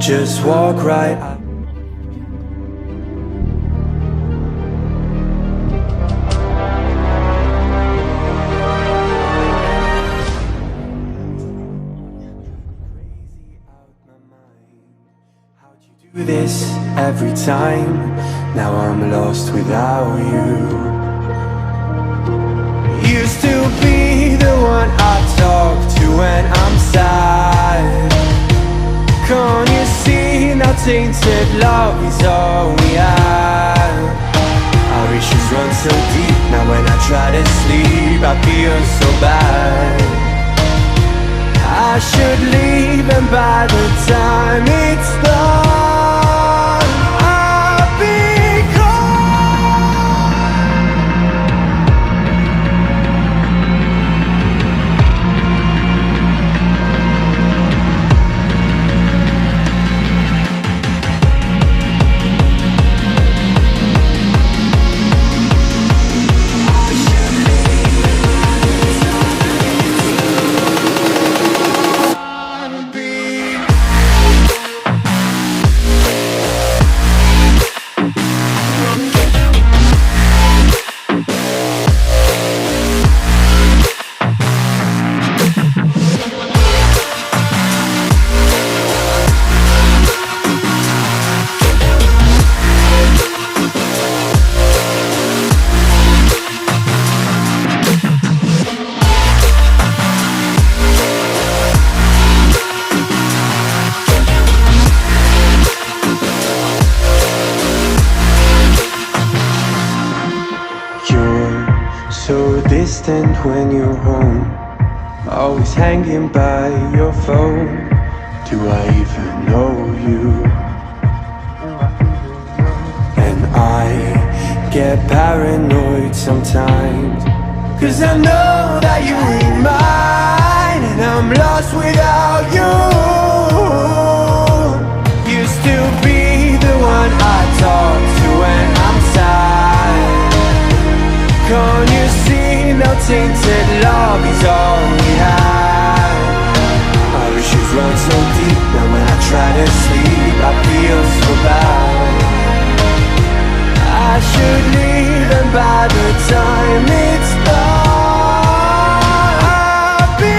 just walk right out. Do this every time. Now I'm lost without you. Used to be the one I talk to when I'm sad. Can't you see now tainted love is all we have? Our issues run so deep. Now when I try to sleep I feel so bad. I should leave, and by the time it's done I'll be gone. Distant when you're home, always hanging by your phone. Do I even know you? And I get paranoid sometimes, 'cause I know that you ain't mine, and I'm lost without you. Used to be the one I talk to when I'm sad. Can't you see now tainted love is all we have? Our issues run so deep. Now when I try to sleep I feel so bad. I should leave, and by the time it's done I'll be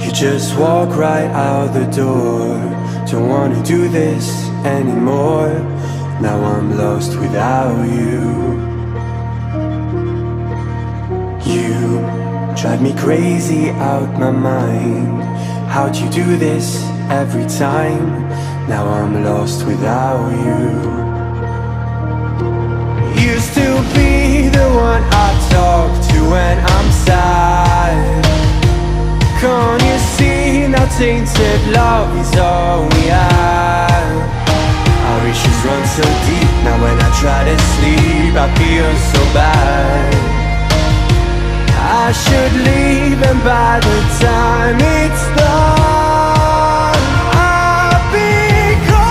You just walk right out the door. Don't wanna do this anymore. Now I'm lost without you. You drive me crazy out my mind. How'd you do this every time? Now I'm lost without you. Used to be the one I talk to when I'm sad. Can't you see now tainted love is all we have? Our issues run so deep. Now when I try to sleep I feel so bad. I should leave, and by the time it's done I'll be gone.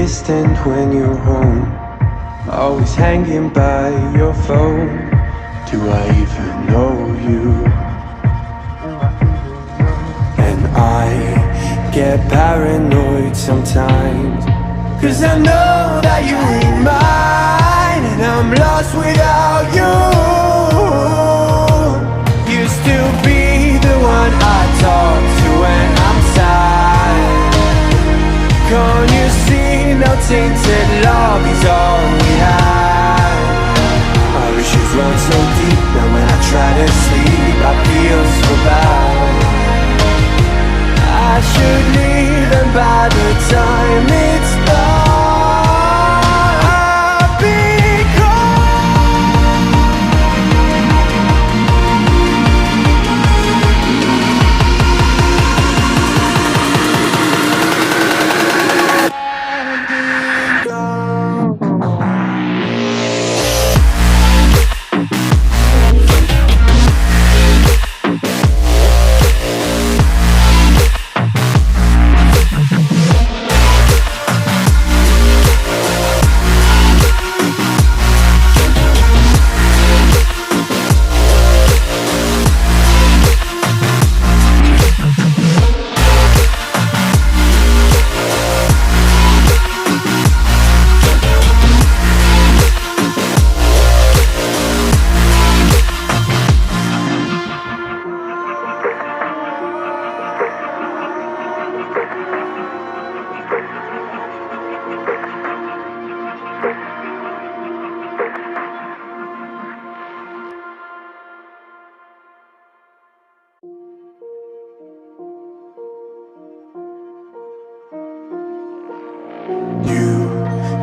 distant when you're home, always hanging by your phone. Do I even know you? And I get paranoid sometimes, 'cause I know that you ain't mine, and I'm lost without you. Used to be the one I talk to when I'm sad. Can't you see now tainted love is all we have? Our issues run so deep, now when I try to sleep I feel so bad. I should leave, and by the time it's done I'll be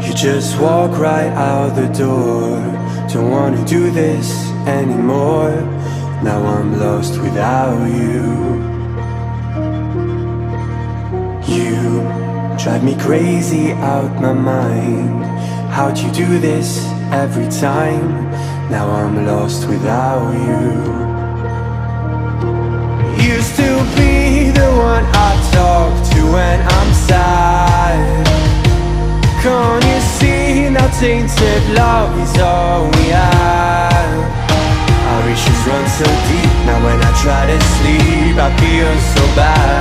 You just walk right out the door. Don't wanna do this anymore. Now I'm lost without you. You drive me crazy out my mind. How'd you do this every time? Now I'm lost without you. Used to be the one I talk to when I'm sad. Can't you see now tainted love is all we have? Our issues run so deep, now when I try to sleep I feel so bad.